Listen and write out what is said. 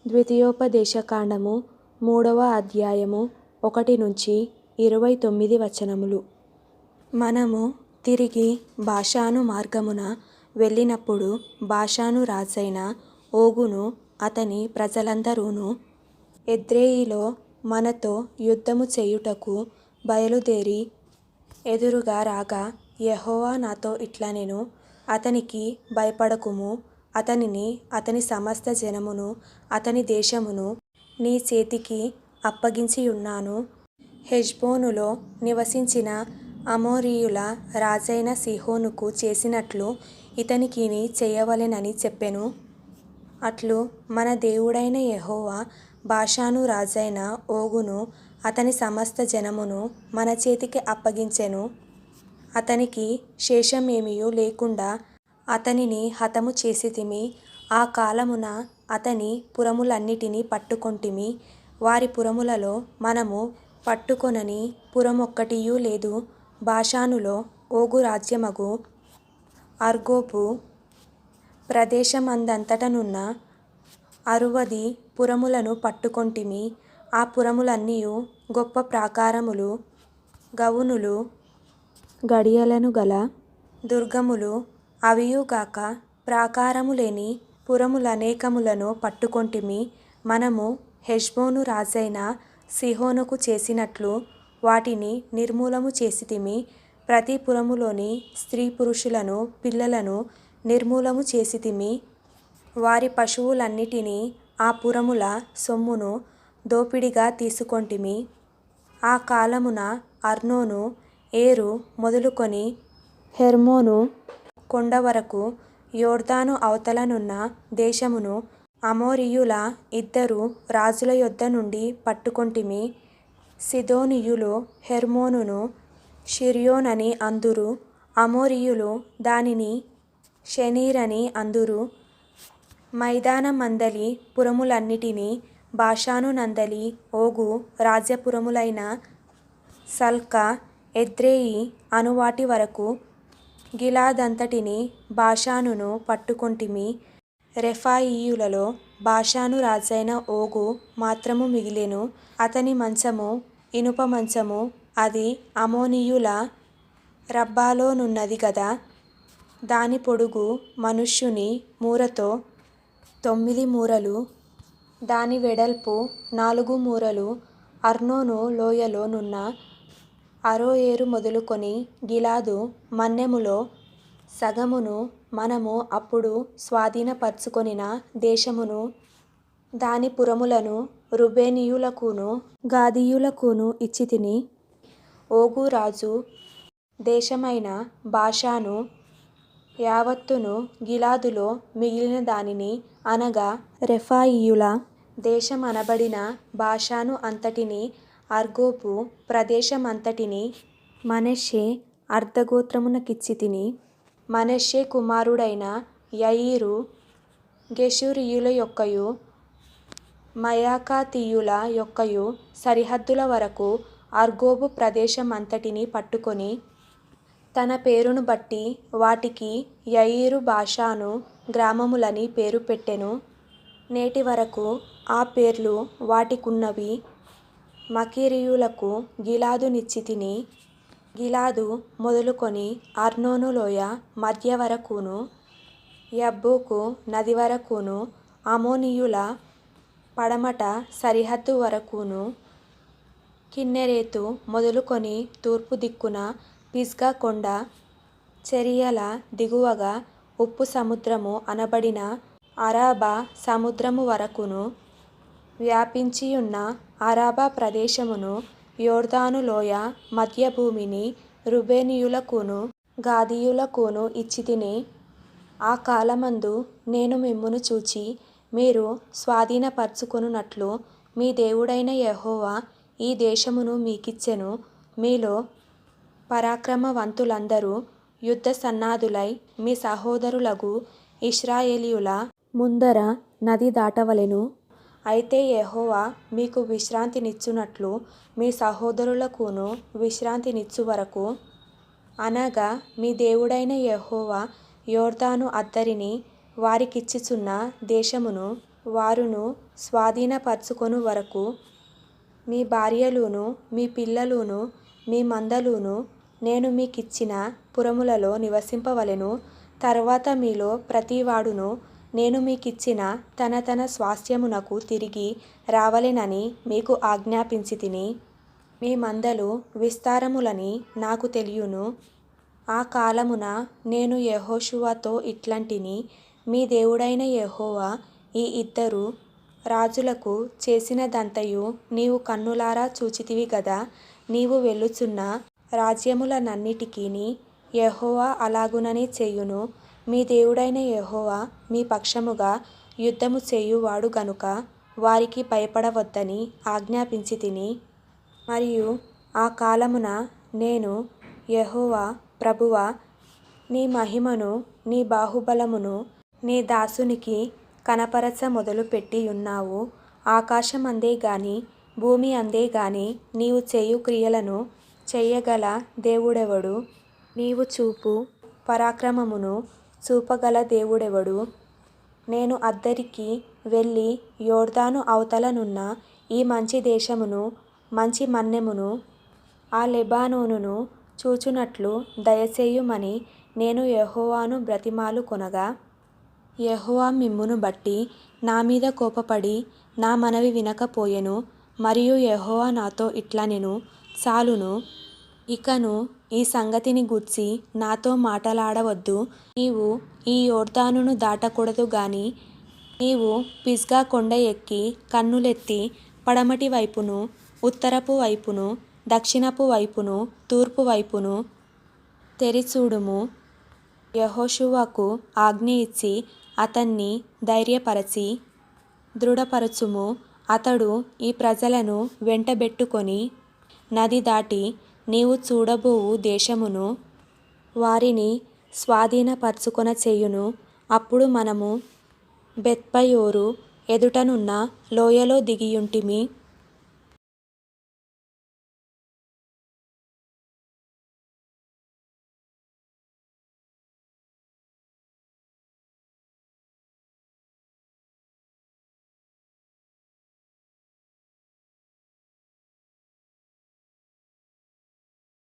ద్వితీయోపదేశకాండము 3వ అధ్యాయము 1-29 వచనములు. మనము తిరిగి బాషాను మార్గమున వెళ్ళినప్పుడు బాషాను రాజైన ఓగును అతని ప్రజలందరూను ఎద్రెయిలో మనతో యుద్ధము చేయుటకు బయలుదేరి ఎదురుగా రాగా, యెహోవా నాతో ఇట్లనెను, అతనికి భయపడకుము, అతనిని అతని సమస్త జనమును అతని దేశమును నీ చేతికి అప్పగించియున్నాను. హెష్బోనులో నివసించిన అమోరీయుల రాజైన సీహోనుకు చేసినట్లు ఇతనికిని చేయవలెనని చెప్పెను. అట్లు మన దేవుడైన యెహోవా బాషాను రాజైన ఓగును అతని సమస్త జనమును మన చేతికి అప్పగించెను. అతనికి శేషమేమియూ లేకుండా అతనిని హతము చేసితిమి. ఆ కాలమున అతని పురములన్నిటినీ పట్టుకొంటిమి. వారి పురములలో మనము పట్టుకొనని పురమొక్కటియూ లేదు. బాషానులో ఓగు రాజ్యమగు అర్గోబు ప్రదేశమందంతటనున్న 60 పురములను పట్టుకొంటిమి. ఆ పురములన్నీయు గొప్ప ప్రాకారములు, గవునులు, గడియలను గల దుర్గములు. అవియుగాక ప్రాకారము లేని పురములనేకములను పట్టుకొంటిమి. మనము హెష్బోను రాజైన సీహోనుకు చేసినట్లు వాటిని నిర్మూలము చేసితిమి. ప్రతి పురములోని స్త్రీ పురుషులను పిల్లలను నిర్మూలము చేసితిమి. వారి పశువులన్నిటినీ ఆ పురముల సొమ్మును దోపిడిగా తీసుకొంటిమి. ఆ కాలమున అర్నోను ఏరు మొదలుకొని హెర్మోను కొండ వరకు యొర్దాను అవతలనున్న దేశమును అమోరీయుల 2 రాజుల యొద్ద నుండి పట్టుకొంటిమి. సీదోనీయులు హెర్మోనును షిర్యోనని అందురు, అమోరీయులు దానిని షెనీరని అందురు. మైదానమందలి పురములన్నిటినీ, బాషాను నందలి ఓగు రాజ్యపురములైన సల్కా, ఎద్రెయి అనువాటి వరకు గిలాదంతటినీ బాషానును పట్టుకొంటిమి. రెఫాయీయులలో బాషాను రాజైన ఓగు మాత్రము మిగిలెను. అతని మంచము ఇనుప మంచము, అది అమ్మోనీయుల రబ్బాలోనున్నది గదా. దాని పొడుగు మనుష్యుని మూరతో 9 మూరలు, దాని వెడల్పు 4 మూరలు. అర్నోను లోయలో నున్న అరోయేరు మొదలుకొని గిలాదు మన్యములో సగమును మనము అప్పుడు స్వాధీనపరచుకొనిన దేశమును దాని పురములను రూబేనీయులకును గాదీయులకును ఇచ్చితిని. ఓగు రాజు దేశమైన బాషాను యావత్తును, గిలాదులో మిగిలిన దానిని, అనగా రెఫాయీయుల దేశమనబడిన బాషాను అంతటినీ, అర్గోబు ప్రదేశమంతటినీ మనష్షే అర్ధగోత్రమునకిచ్చితిని. మనష్షే కుమారుడైన యయీరు గెషూరీయుల యొక్కయు మాయాకాతీయుల యొక్కయు సరిహద్దుల వరకు అర్గోబు ప్రదేశమంతటినీ పట్టుకొని, తన పేరును బట్టి వాటికి యయీరు బాషాను గ్రామములని పేరు పెట్టెను. నేటి వరకు ఆ పేర్లు వాటికున్నవి. మకీరీయులకు గిలాదునిచ్చితిని. గిలాదు మొదలుకొని అర్నోను లోయ మధ్య వరకును, యబ్బోకు నది వరకును, అమ్మోనీయుల పడమట సరిహద్దు వరకును, కిన్నెరెతు మొదలుకొని తూర్పు దిక్కున పిస్గా కొండ చరియల దిగువగా ఉప్పు సముద్రము అనబడిన అరాబా సముద్రము వరకును వ్యాపించియున్న అరాబా ప్రదేశమును, యొర్దాను లోయ మధ్య భూమిని రూబేనీయులకును గాదీయులకును ఇచ్చితిని. ఆ కాలమందు నేను మిమ్మును చూచి మీరు స్వాధీనపరచుకొనున్నట్లు మీ దేవుడైన యెహోవా ఈ దేశమును మీకిచ్చెను. మీలో పరాక్రమవంతులందరూ యుద్ధ సన్నాదులై మీ సహోదరులగు ఇశ్రాయేలీయుల ముందర నది దాటవలెను. అయితే యెహోవా మీకు విశ్రాంతినిచ్చునట్లు మీ సహోదరులకును విశ్రాంతినిచ్చు వరకు, అనగా మీ దేవుడైన యెహోవా యొర్దాను అద్దరిని వారికిచ్చుచున్న దేశమును వారును స్వాధీనపరచుకొను వరకు మీ భార్యలును మీ పిల్లలును మీ మందలును నేను మీకిచ్చిన పురములలో నివసింపవలెను. తరువాత మీలో ప్రతివాడును నేను మీకిచ్చిన తన స్వాస్థ్యమునకు తిరిగి రావలెనని మీకు ఆజ్ఞాపించితిని. మీ మందలు విస్తారములని నాకు తెలియును. ఆ కాలమున నేను యెహోషువతో ఇట్లంటిని, మీ దేవుడైన యెహోవా ఈ ఇద్దరు రాజులకు చేసినదంతయు నీవు కన్నులారా చూచితివి గదా. నీవు వెళ్ళుచున్న రాజ్యములనన్నిటికిని యెహోవా అలాగుననే చేయును. మీ దేవుడైన యెహోవా మీ పక్షముగా యుద్ధము చేయువాడు గనుక వారికి భయపడవద్దని ఆజ్ఞాపించితిని. మరియు ఆ కాలమున నేను యెహోవా ప్రభువా, నీ మహిమను నీ బాహుబలమును నీ దాసునికి కనపరచ మొదలుపెట్టియున్నావు. ఆకాశమందే గాని భూమి అందే గాని నీవు చేయు క్రియలను చెయ్యగల దేవుడెవడు? నీవు చూపు పరాక్రమమును చూపగల దేవుడెవడు? నేను అద్దరికి వెళ్ళి యొర్దాను అవతలనున్న ఈ మంచి దేశమును మంచి మన్యమును ఆ లెబానోనును చూచునట్లు దయచేయుమని నేను యెహోవాను బ్రతిమాలుకొనగా, యెహోవా మిమ్మును బట్టి నా మీద కోపపడి నా మనవి వినకపోయెను. మరియు యెహోవా నాతో ఇట్లనెను, చాలును, ఇకను ఈ సంగతిని గూర్చి నాతో మాటలాడవద్దు. నీవు ఈ యొర్దానును దాటకూడదు గాని నీవు పిస్గా కొండ ఎక్కి కన్నులెత్తి పడమటి వైపును ఉత్తరపు వైపును దక్షిణపు వైపును తూర్పు వైపును తెరిచూడుము. యెహోషువకు ఆజ్ఞ ఇచ్చి అతన్ని ధైర్యపరచి దృఢపరచుము. అతడు ఈ ప్రజలను వెంటబెట్టుకొని నది దాటి నీవు చూడబోవు దేశమును వారిని స్వాధీనపరచుకొన చేయును. అప్పుడు మనము బెత్పయోరు ఎదుటనున్న లోయలో దిగియుంటిమి.